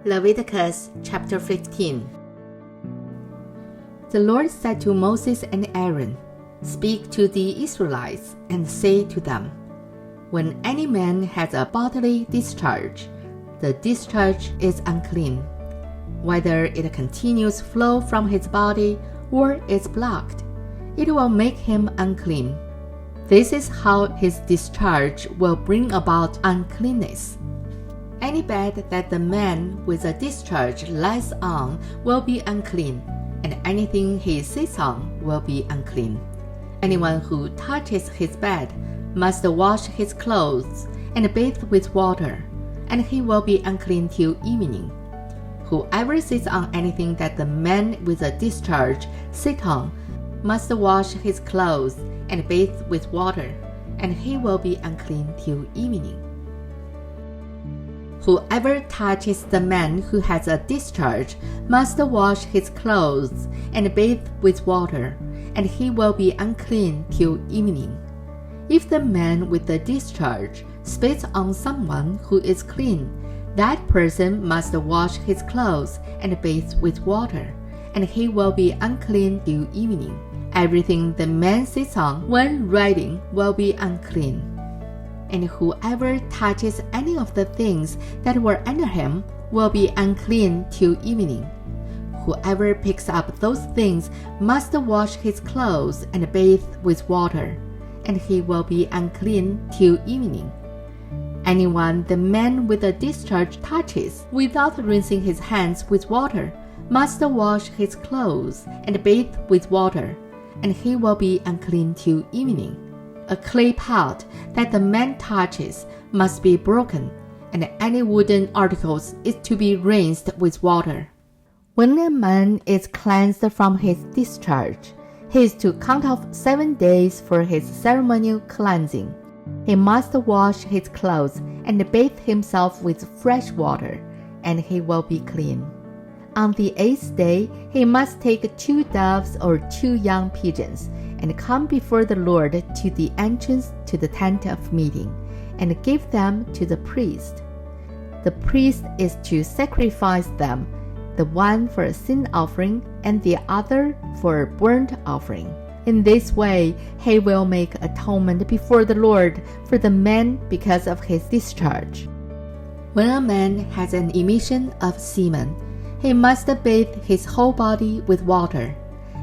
Leviticus Chapter 15. The Lord said to Moses and Aaron, "Speak to the Israelites and say to them, when any man has a bodily discharge, the discharge is unclean. Whether it continues flow from his body or is blocked, it will make him unclean. This is how his discharge will bring about uncleanness. Any bed that the man with a discharge lies on will be unclean, and anything he sits on will be unclean. Anyone who touches his bed must wash his clothes and bathe with water, and he will be unclean till evening. Whoever sits on anything that the man with a discharge sits on must wash his clothes and bathe with water, and he will be unclean till evening. Whoever touches the man who has a discharge must wash his clothes and bathe with water, and he will be unclean till evening. If the man with the discharge spits on someone who is clean, that person must wash his clothes and bathe with water, and he will be unclean till evening. Everything the man sits on when riding will be unclean. And whoever touches any of the things that were under him will be unclean till evening. Whoever picks up those things must wash his clothes and bathe with water, and he will be unclean till evening. Anyone the man with a discharge touches without rinsing his hands with water must wash his clothes and bathe with water, and he will be unclean till evening. A clay pot that the man touches must be broken, and any wooden articles is to be rinsed with water. When a man is cleansed from his discharge, he is to count off 7 days for his ceremonial cleansing. He must wash his clothes and bathe himself with fresh water, and he will be clean. On the 8th day, he must take 2 doves or 2 young pigeons and come before the Lord to the entrance to the tent of meeting, and give them to the priest. The priest is to sacrifice them, the one for a sin offering and the other for a burnt offering. In this way, he will make atonement before the Lord for the man because of his discharge. When a man has an emission of semen, he must bathe his whole body with water,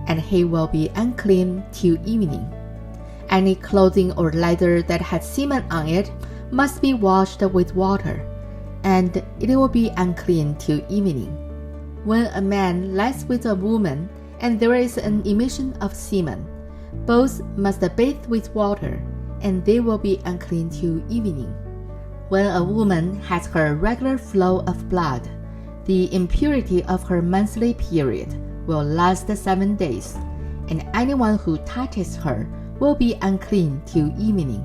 and he will be unclean till evening. Any clothing or leather that has semen on it must be washed with water, and it will be unclean till evening. When a man lies with a woman and there is an emission of semen, both must bathe with water, and they will be unclean till evening. When a woman has her regular flow of blood, the impurity of her monthly period will last 7 days, and anyone who touches her will be unclean till evening.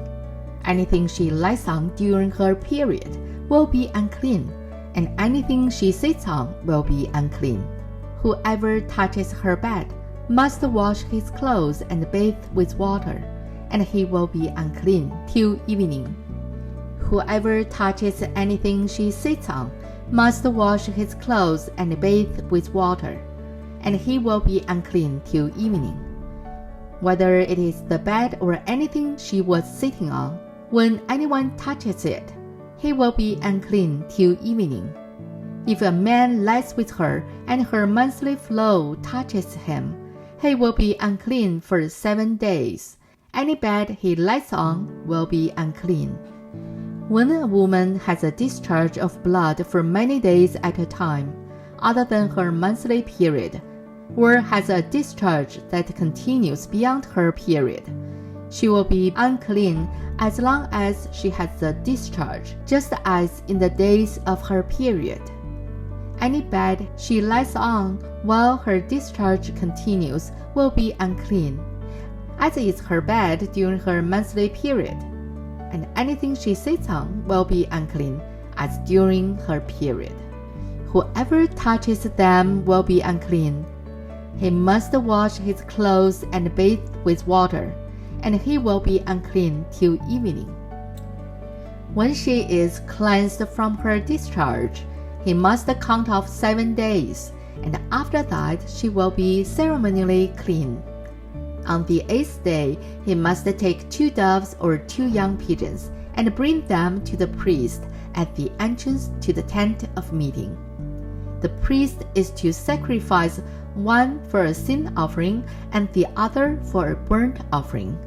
Anything she lies on during her period will be unclean, and anything she sits on will be unclean. Whoever touches her bed must wash his clothes and bathe with water, and he will be unclean till evening. Whoever touches anything she sits on must wash his clothes and bathe with water, and he will be unclean till evening. Whether it is the bed or anything she was sitting on, when anyone touches it, he will be unclean till evening. If a man lies with her and her monthly flow touches him, he will be unclean for 7 days. Any bed he lies on will be unclean. When a woman has a discharge of blood for many days at a time, other than her monthly period, or has a discharge that continues beyond her period, she will be unclean as long as she has the discharge, just as in the days of her period. Any bed she lies on while her discharge continues will be unclean, as is her bed during her monthly period, and anything she sits on will be unclean, as during her period. Whoever touches them will be unclean. He must wash his clothes and bathe with water, and he will be unclean till evening. When she is cleansed from her discharge, he must count off 7 days, and after that she will be ceremonially clean. On the 8th day, he must take 2 doves or 2 young pigeons and bring them to the priest at the entrance to the tent of meeting. The priest is to sacrifice one for a sin offering and the other for a burnt offering.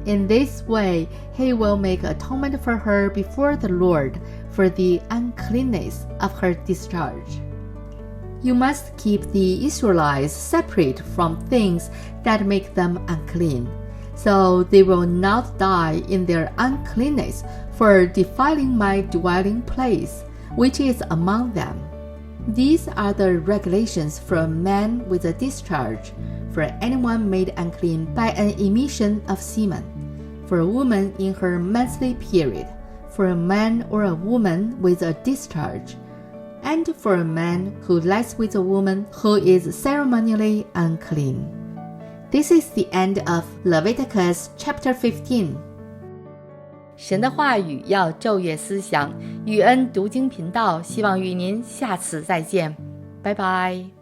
In this way, he will make atonement for her before the Lord for the uncleanness of her discharge. You must keep the Israelites separate from things that make them unclean, so they will not die in their uncleanness for defiling my dwelling place, which is among them. These are the regulations for a man with a discharge, for anyone made unclean by an emission of semen, for a woman in her monthly period, for a man or a woman with a discharge, and for a man who lies with a woman who is ceremonially unclean. This is the end of Leviticus Chapter 15. 神的话语要昼夜思想，宇恩读经频道希望与您下次再见，拜拜。